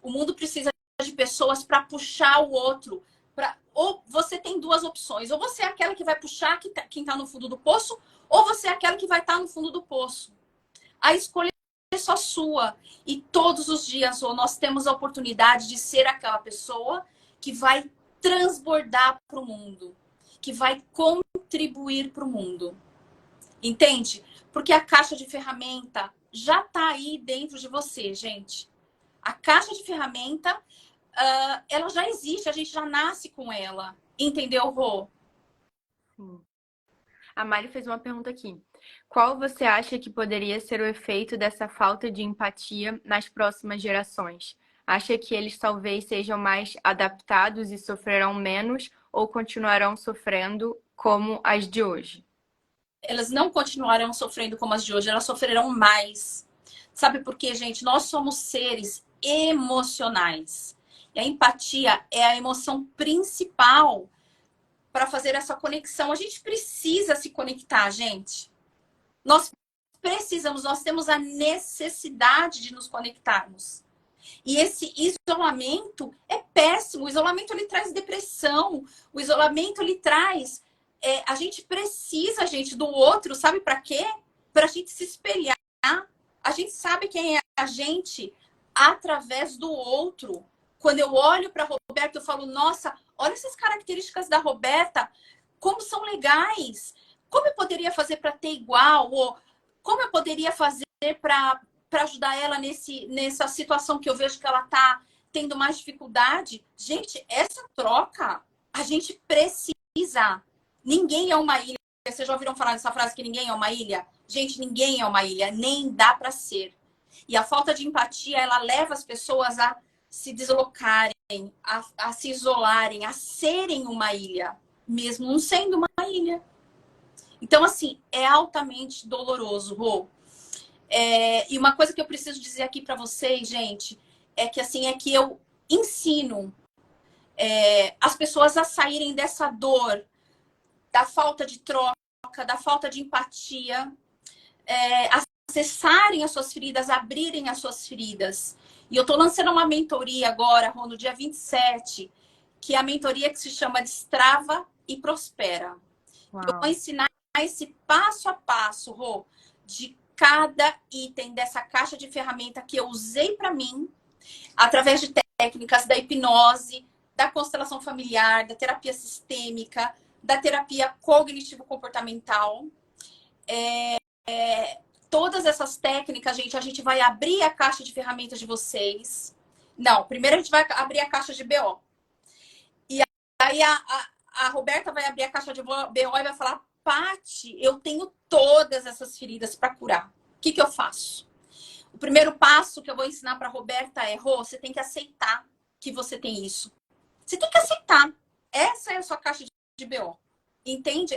O mundo precisa de pessoas para puxar o outro. Ou você tem duas opções. Ou você é aquela que vai puxar quem está no fundo do poço, ou você é aquela que vai estar no fundo do poço. A escolha é só sua. E todos os dias nós temos a oportunidade de ser aquela pessoa que vai transbordar para o mundo, que vai contribuir para o mundo. Entende? Porque a caixa de ferramenta já está aí dentro de você, gente. A caixa de ferramenta, ela já existe, a gente já nasce com ela. Entendeu, Rô? Sim. A Mari fez uma pergunta aqui. Qual você acha que poderia ser o efeito dessa falta de empatia nas próximas gerações? Acha que eles talvez sejam mais adaptados e sofrerão menos ou continuarão sofrendo como as de hoje? Elas não continuarão sofrendo como as de hoje, elas sofrerão mais. Sabe por quê, gente? Nós somos seres emocionais. E a empatia é a emoção principal para fazer essa conexão. A gente precisa se conectar, gente. Nós precisamos, nós temos a necessidade de nos conectarmos. E esse isolamento é péssimo. O isolamento, ele traz depressão. O isolamento, ele traz... a gente precisa, gente, do outro, sabe para quê? Para a gente se espelhar. A gente sabe quem é a gente através do outro. Quando eu olho para a Roberta, eu falo, nossa, olha essas características da Roberta, como são legais. Como eu poderia fazer para ter igual? Ou como eu poderia fazer para ajudar ela nessa situação que eu vejo que ela está tendo mais dificuldade? Gente, essa troca, a gente precisa. Ninguém é uma ilha. Vocês já ouviram falar dessa frase que ninguém é uma ilha? Gente, ninguém é uma ilha, nem dá para ser. E a falta de empatia, ela leva as pessoas a se deslocarem, a se isolarem, a serem uma ilha, mesmo não sendo uma ilha. Então, assim, é altamente doloroso, Rô. E uma coisa que eu preciso dizer aqui para vocês, gente, é que eu ensino as pessoas a saírem dessa dor, da falta de troca, da falta de empatia, acessarem as suas feridas, abrirem as suas feridas. E eu estou lançando uma mentoria agora, Rô, no dia 27, que é a mentoria que se chama Destrava e Prospera. Uau. Eu vou ensinar esse passo a passo, Rô, de cada item dessa caixa de ferramenta que eu usei para mim, através de técnicas da hipnose, da constelação familiar, da terapia sistêmica, da terapia cognitivo-comportamental. Todas essas técnicas, gente, a gente vai abrir a caixa de ferramentas de vocês. Não, primeiro a gente vai abrir a caixa de BO. E aí a Roberta vai abrir a caixa de BO e vai falar, Paty, eu tenho todas essas feridas para curar. O que eu faço? O primeiro passo que eu vou ensinar para a Roberta é, Rô, você tem que aceitar que você tem isso. Você tem que aceitar. Essa é a sua caixa de BO. Entende?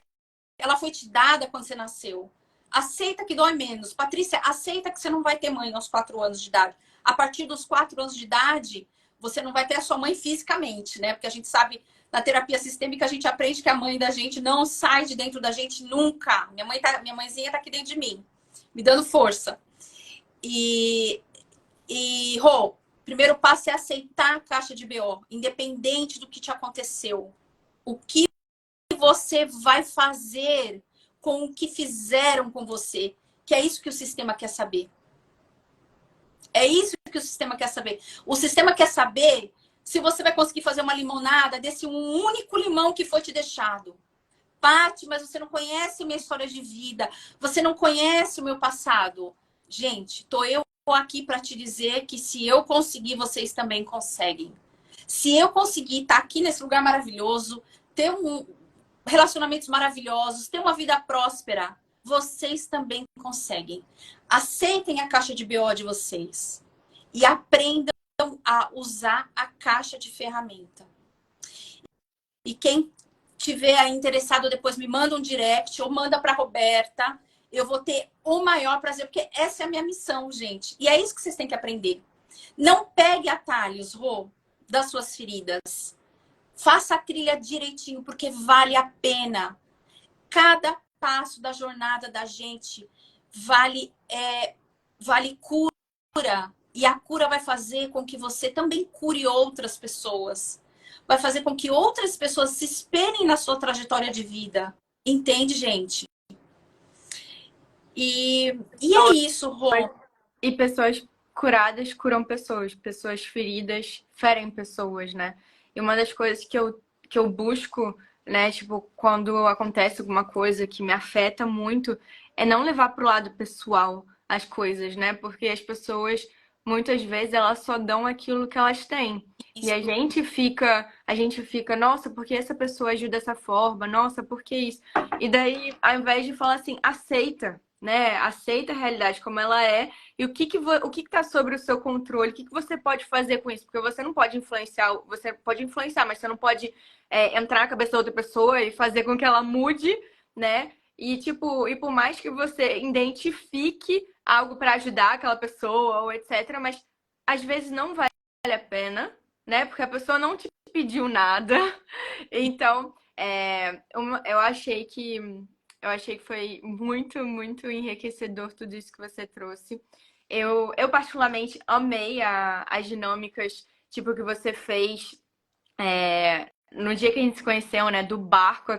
Ela foi te dada quando você nasceu. Aceita que dói menos. Patrícia, aceita que você não vai ter mãe aos 4 anos de idade. A partir dos 4 anos de idade, você não vai ter a sua mãe fisicamente, né? Porque a gente sabe Na terapia sistêmica, a gente aprende que a mãe da gente não sai de dentro da gente nunca. Minha mãezinha tá aqui dentro de mim, me dando força. Rô, primeiro passo é aceitar a caixa de BO, independente do que te aconteceu. O que você vai fazer com o que fizeram com você? Que é isso que o sistema quer saber. É isso que o sistema quer saber. O sistema quer saber se você vai conseguir fazer uma limonada desse um único limão que foi te deixado. Paty, mas você não conhece minha história de vida. Você não conhece o meu passado. Gente, tô eu aqui para te dizer que se eu conseguir, vocês também conseguem. Se eu conseguir estar aqui nesse lugar maravilhoso, ter relacionamentos maravilhosos, ter uma vida próspera, vocês também conseguem. Aceitem a caixa de BO de vocês e aprendam a usar a caixa de ferramenta. E quem tiver aí interessado, depois me manda um direct ou manda para Roberta. Eu vou ter o maior prazer, porque essa é a minha missão, gente. E é isso que vocês têm que aprender. Não pegue atalhos, Rô, das suas feridas. Faça a trilha direitinho, porque vale a pena. Cada passo da jornada da gente vale cura. E a cura vai fazer com que você também cure outras pessoas. Vai fazer com que outras pessoas se espelhem na sua trajetória de vida. Entende, gente? E é isso, Rô. E pessoas curadas curam pessoas. Pessoas feridas ferem pessoas, né? E uma das coisas que eu busco, né? Tipo, quando acontece alguma coisa que me afeta muito, é não levar pro lado pessoal as coisas, né? Porque as pessoas, muitas vezes, elas só dão aquilo que elas têm. E a gente fica, nossa, por que essa pessoa agiu dessa forma? Nossa, por que isso? E daí, ao invés de falar assim, aceita, né? Aceita a realidade como ela é e o que tá sobre o seu controle, o que você pode fazer com isso? Porque você não pode influenciar, você pode influenciar, mas você não pode entrar na cabeça da outra pessoa e fazer com que ela mude, né? E tipo, e por mais que você identifique algo para ajudar aquela pessoa ou etc, mas às vezes não vale a pena, né? Porque a pessoa não te pediu nada. Então, eu achei que foi muito, muito enriquecedor tudo isso que você trouxe. Eu particularmente amei as dinâmicas, tipo, que você fez no dia que a gente se conheceu, né? Do barco,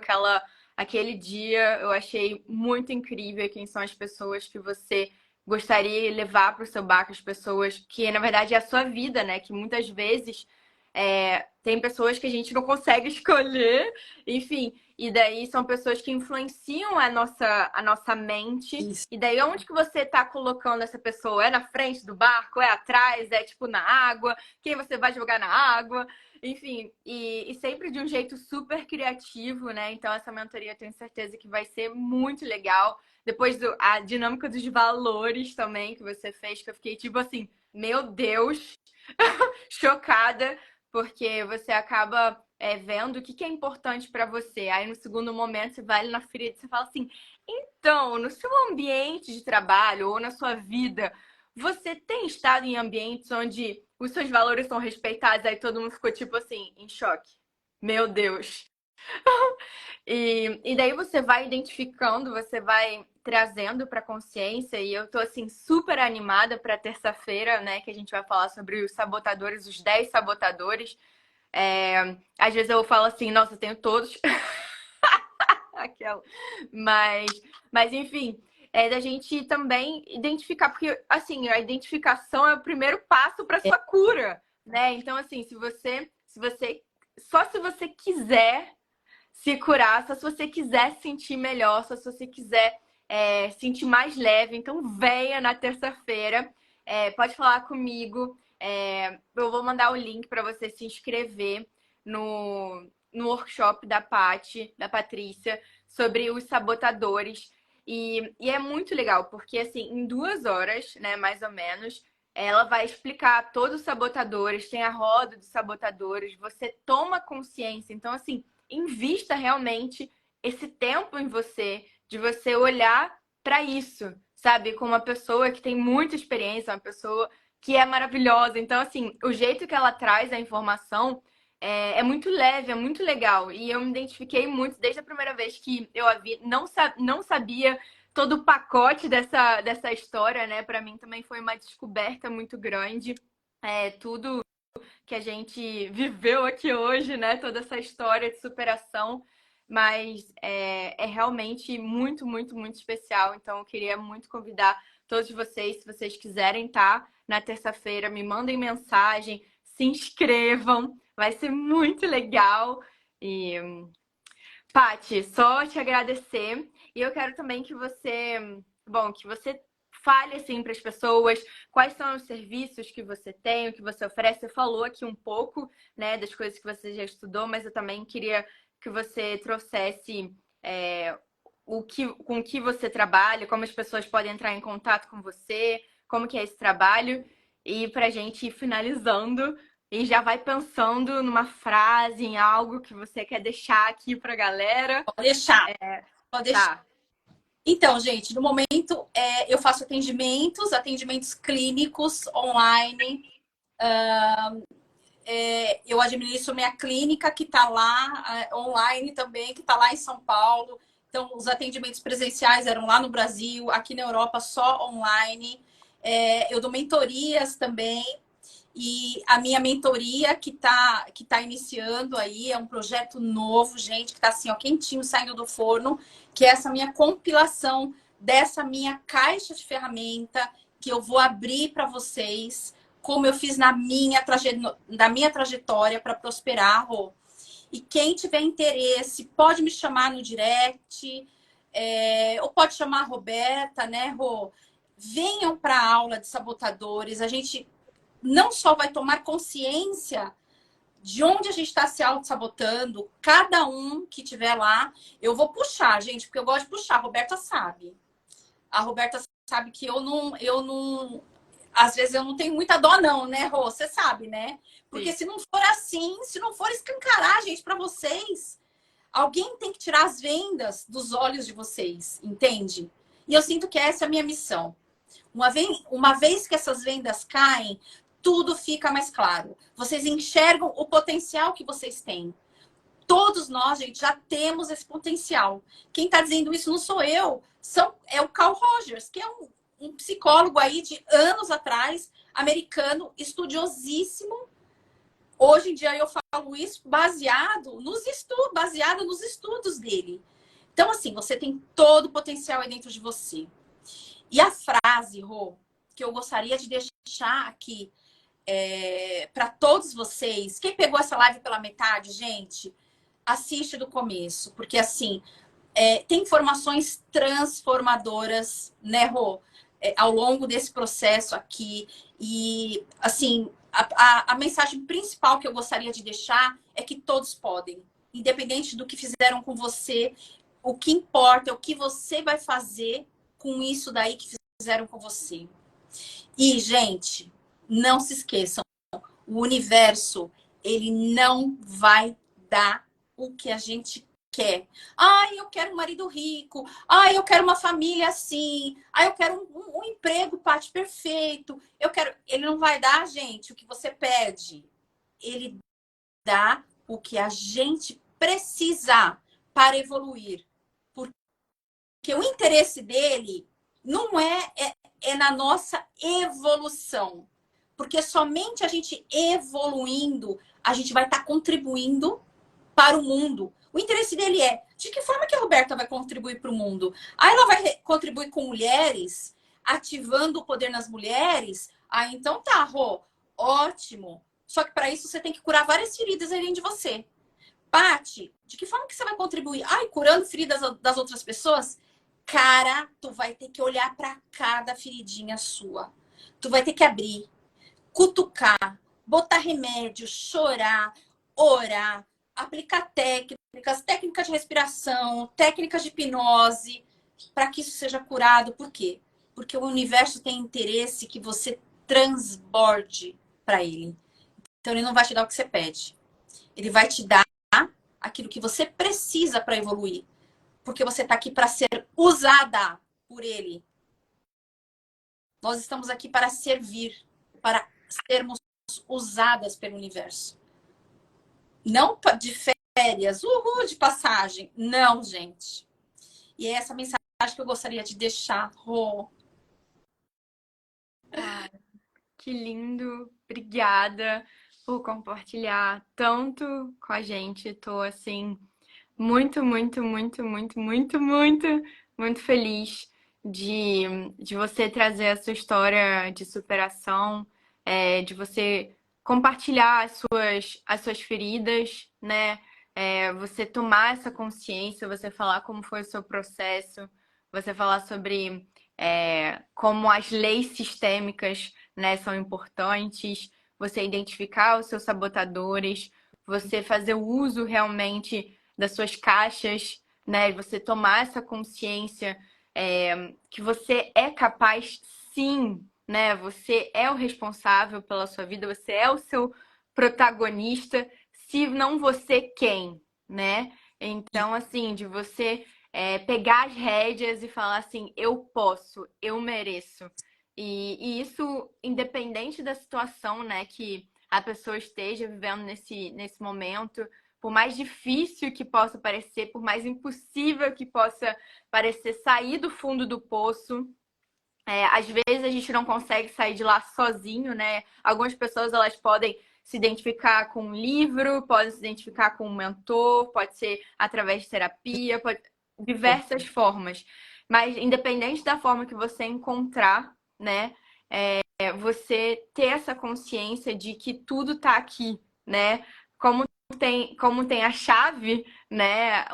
aquele dia, eu achei muito incrível quem são as pessoas que você gostaria de levar para o seu barco, as pessoas que, na verdade, é a sua vida, né? Que muitas vezes tem pessoas que a gente não consegue escolher, enfim, e daí são pessoas que influenciam a nossa mente. Isso. E daí onde que você tá colocando essa pessoa? É na frente do barco? É atrás? É tipo na água? Quem você vai jogar na água? Enfim, e sempre de um jeito super criativo, né? Então essa mentoria eu tenho certeza que vai ser muito legal. Depois a dinâmica dos valores também que você fez, que eu fiquei tipo assim, meu Deus, chocada, porque você acaba vendo o que é importante para você. Aí no segundo momento você vai ali na ferida e você fala assim, então, no seu ambiente de trabalho ou na sua vida, você tem estado em ambientes onde os seus valores são respeitados? Aí todo mundo ficou tipo assim, em choque. Meu Deus. E daí você vai identificando, você vai trazendo para consciência, e eu tô assim super animada para terça-feira, né, que a gente vai falar sobre os sabotadores, os 10 sabotadores. Às vezes eu falo assim, nossa, eu tenho todos. Aquela. Mas enfim, da gente também identificar, porque assim, a identificação é o primeiro passo para sua cura, né? Então, assim, só se você quiser se curar, só se você quiser se sentir melhor, só se você quiser sentir mais leve, então venha na terça-feira, pode falar comigo, eu vou mandar o link para você se inscrever no workshop da da Patrícia, sobre os sabotadores. E é muito legal, porque assim, em 2 horas, né, mais ou menos, ela vai explicar todos os sabotadores, tem a roda dos sabotadores, você toma consciência. Então, assim, invista realmente esse tempo em você, de você olhar para isso, sabe? Com uma pessoa que tem muita experiência, uma pessoa que é maravilhosa. Então, assim, o jeito que ela traz a informação é muito leve, é muito legal. E eu me identifiquei muito desde a primeira vez que eu a vi. Não sabia todo o pacote dessa história, né? Para mim também foi uma descoberta muito grande. Tudo que a gente viveu aqui hoje, né? Toda essa história de superação. Mas é realmente muito, muito, muito especial. Então, eu queria muito convidar todos vocês, se vocês quiserem estar na terça-feira, me mandem mensagem, se inscrevam, vai ser muito legal. E, Paty, só te agradecer. E eu quero também que você fale assim para as pessoas quais são os serviços que você tem, o que você oferece. Você falou aqui um pouco, né, das coisas que você já estudou, mas eu também queria que você trouxesse com o que você trabalha, como as pessoas podem entrar em contato com você, como que é esse trabalho, e para a gente ir finalizando. E já vai pensando numa frase, em algo que você quer deixar aqui pra galera. Pode deixar, pode deixar. Tá. Então, gente, no momento eu faço atendimentos clínicos online. Eu administro minha clínica que está lá, online também, que está lá em São Paulo. Então, os atendimentos presenciais eram lá no Brasil, aqui na Europa só online. Eu dou mentorias também. E a minha mentoria que tá iniciando aí é um projeto novo, gente, que está assim, ó, quentinho, saindo do forno, que é essa minha compilação dessa minha caixa de ferramenta que eu vou abrir para vocês, como eu fiz na minha trajetória para prosperar, Rô. E quem tiver interesse, pode me chamar no direct, ou pode chamar a Roberta, né, Rô? Venham para a aula de sabotadores. A gente não só vai tomar consciência de onde a gente está se auto-sabotando, cada um que tiver lá, eu vou puxar, gente, porque eu gosto de puxar, a Roberta sabe. A Roberta sabe que eu não, às vezes eu não tenho muita dó não, né, Rô? Você sabe, né? Porque Sim. se não for assim, se não for escancarar, gente, para vocês, alguém tem que tirar as vendas dos olhos de vocês, entende? E eu sinto que essa é a minha missão. Uma vez que essas vendas caem, tudo fica mais claro. Vocês enxergam o potencial que vocês têm. Todos nós, gente, já temos esse potencial. Quem está dizendo isso não sou eu, é o Carl Rogers, que é um psicólogo aí de anos atrás, americano, estudiosíssimo. Hoje em dia eu falo isso baseado nos estudos dele. Então, assim, você tem todo o potencial aí dentro de você. E a frase, Rô, que eu gostaria de deixar aqui para todos vocês. Quem pegou essa live pela metade, gente, assiste do começo, porque assim tem informações transformadoras, né, Rô, ao longo desse processo aqui. E assim, a mensagem principal que eu gostaria de deixar é que todos podem, independente do que fizeram com você, o que importa é o que você vai fazer com isso daí que fizeram com você. E, gente, não se esqueçam, o universo, ele não vai dar o que a gente quer. Ai, eu quero um marido rico. Ai, eu quero uma família assim. Ai, eu quero um emprego, Paty, perfeito. Eu quero. Ele não vai dar, gente, o que você pede. Ele dá o que a gente precisa para evoluir. Porque o interesse dele não é na nossa evolução. Porque somente a gente evoluindo, a gente vai estar contribuindo para o mundo. O interesse dele é, de que forma que a Roberta vai contribuir para o mundo? Aí ela vai contribuir com mulheres, ativando o poder nas mulheres? Ah, então tá, Rô, ótimo. Só que para isso você tem que curar várias feridas aí dentro de você. Paty, de que forma que você vai contribuir? Ai, curando feridas das outras pessoas? Cara, tu vai ter que olhar para cada feridinha sua. Tu vai ter que abrir, cutucar, botar remédio, chorar, orar, aplicar técnicas de respiração, técnicas de hipnose, para que isso seja curado. Por quê? Porque o universo tem interesse que você transborde para ele. Então ele não vai te dar o que você pede. Ele vai te dar aquilo que você precisa para evoluir. Porque você está aqui para ser usada por ele. Nós estamos aqui para servir, para sermos usadas pelo universo. Não de férias, uhul, de passagem. Não, gente. E é essa mensagem que eu gostaria de deixar, Rô. Ah, que lindo. Obrigada por compartilhar tanto com a gente. Tô assim muito, muito, muito, muito, muito, muito, muito feliz de você trazer a sua história de superação, de você compartilhar as suas feridas, né? Você tomar essa consciência, você falar como foi o seu processo, você falar sobre como as leis sistêmicas, né, são importantes, você identificar os seus sabotadores, você fazer o uso realmente das suas caixas, né? Você tomar essa consciência que você é capaz, sim, né? Você é o responsável pela sua vida, você é o seu protagonista. Se não você, quem, né? Então, assim, de você pegar as rédeas e falar assim, eu posso, eu mereço. E isso, independente da situação, né, que a pessoa esteja vivendo nesse momento, por mais difícil que possa parecer, por mais impossível que possa parecer sair do fundo do poço, às vezes a gente não consegue sair de lá sozinho, né? Algumas pessoas elas podem se identificar com um livro, podem se identificar com um mentor, pode ser através de terapia, diversas formas. Mas independente da forma que você encontrar, né? Você ter essa consciência de que tudo está aqui, né? Como tem a chave, né?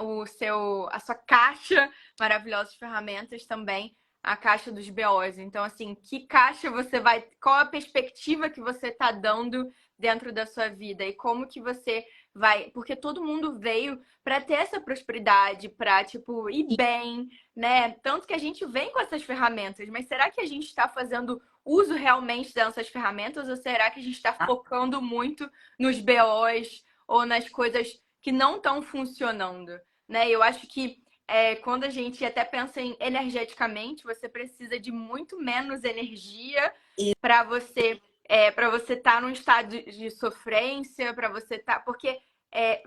A sua caixa maravilhosa de ferramentas também, a caixa dos BOs. Então, assim, que caixa você vai, qual a perspectiva que você está dando dentro da sua vida e como que você vai, porque todo mundo veio para ter essa prosperidade, para tipo ir bem, né? Tanto que a gente vem com essas ferramentas, mas será que a gente está fazendo uso realmente dessas ferramentas ou será que a gente está focando muito nos BOs ou nas coisas que não estão funcionando, né? Eu acho que quando a gente até pensa em energeticamente, você precisa de muito menos energia para você estar num estado de sofrência, para você estar, porque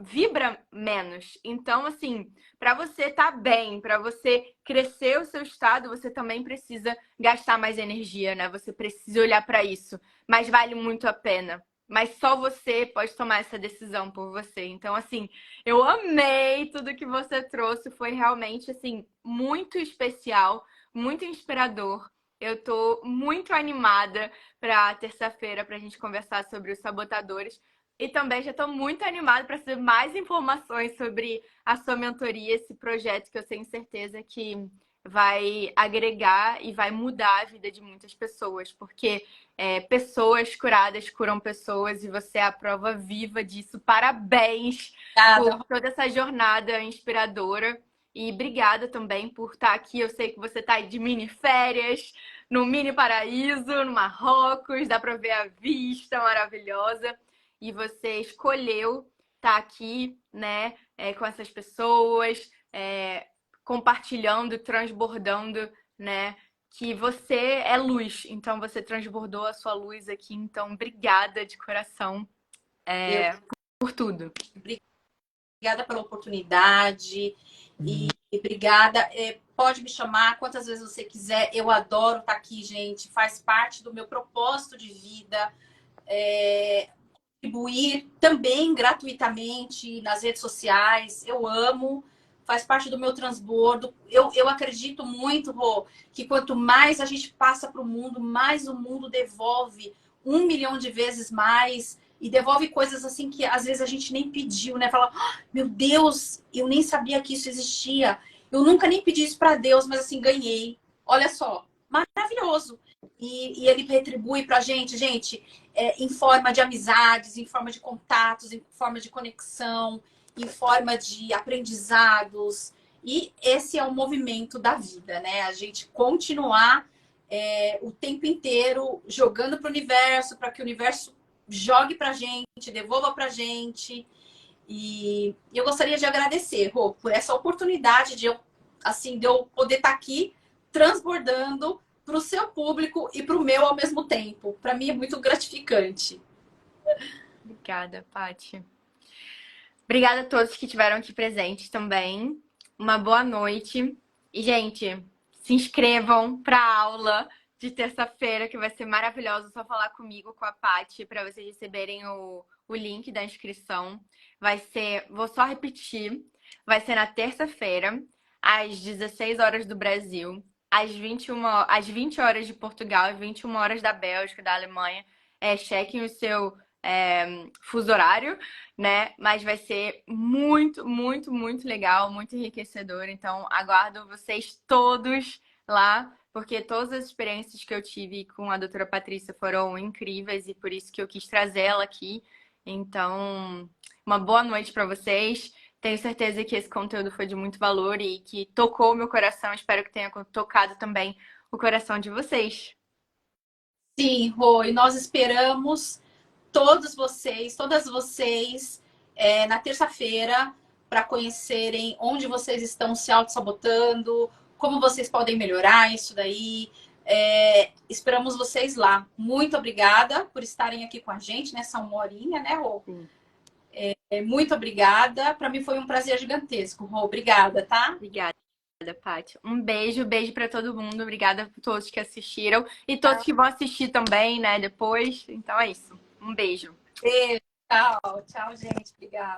vibra menos. Então, assim, para você estar bem, para você crescer o seu estado, você também precisa gastar mais energia, né? Você precisa olhar para isso, mas vale muito a pena. Mas só você pode tomar essa decisão por você. Então, assim, eu amei tudo que você trouxe. Foi realmente, assim, muito especial, muito inspirador. Eu tô muito animada para terça-feira para a gente conversar sobre os sabotadores. E também já estou muito animada para saber mais informações sobre a sua mentoria, esse projeto que eu tenho certeza que vai agregar e vai mudar a vida de muitas pessoas, porque pessoas curadas curam pessoas e você é a prova viva disso. Parabéns Obrigada. por toda essa jornada inspiradora e obrigada também por estar aqui. Eu sei que você está de mini férias, no mini paraíso, no Marrocos, dá para ver a vista maravilhosa e você escolheu estar aqui, né, com essas pessoas, compartilhando, transbordando, né, que você é luz, então você transbordou a sua luz aqui, então obrigada de coração Eu, por tudo. obrigada pela oportunidade e obrigada. Pode me chamar quantas vezes você quiser. Eu adoro estar aqui, gente. Faz parte do meu propósito de vida. Contribuir também gratuitamente nas redes sociais. Eu amo. Faz parte do meu transbordo. Eu acredito muito, Rô, que quanto mais a gente passa para o mundo, mais o mundo devolve 1 milhão de vezes mais. E devolve coisas assim que às vezes a gente nem pediu, né? Fala, meu Deus, eu nem sabia que isso existia. Eu nunca nem pedi isso para Deus, mas assim, ganhei. Olha só, maravilhoso. E ele retribui pra gente, em forma de amizades, em forma de contatos, em forma de conexão, em forma de aprendizados. E esse é o movimento da vida, né? A gente continuar o tempo inteiro jogando para o universo, para que o universo jogue pra gente, devolva pra gente. E eu gostaria de agradecer, Rô, por essa oportunidade de eu poder estar aqui transbordando para o seu público e para o meu ao mesmo tempo. Para mim é muito gratificante. Obrigada, Paty. Obrigada a todos que estiveram aqui presentes também. Uma boa noite. E, gente, se inscrevam para a aula de terça-feira, que vai ser maravilhosa. É só falar comigo, com a Paty, para vocês receberem o link da inscrição. Vai ser, vou só repetir, vai ser na terça-feira, às 16 horas do Brasil, às 20 horas de Portugal, às 21 horas da Bélgica, da Alemanha. Chequem o seu fuso horário, né? Mas vai ser muito, muito, muito legal, muito enriquecedor. Então, aguardo vocês todos lá, porque todas as experiências que eu tive com a doutora Patrícia foram incríveis e por isso que eu quis trazer ela aqui. Então, uma boa noite para vocês. Tenho certeza que esse conteúdo foi de muito valor e que tocou o meu coração. Espero que tenha tocado também o coração de vocês. Sim, Rô, e nós esperamos todas vocês, na terça-feira, para conhecerem onde vocês estão se auto-sabotando, como vocês podem melhorar isso daí. Esperamos vocês lá. Muito obrigada por estarem aqui com a gente nessa 1 horinha, né, Rô? Muito obrigada. Para mim foi um prazer gigantesco, Rô. Obrigada, tá? Obrigada, Paty. Um beijo, beijo para todo mundo. Obrigada por todos que assistiram e todos que vão assistir também, né, depois. Então é isso. Um beijo. Beijo, tchau, tchau, gente. Obrigada.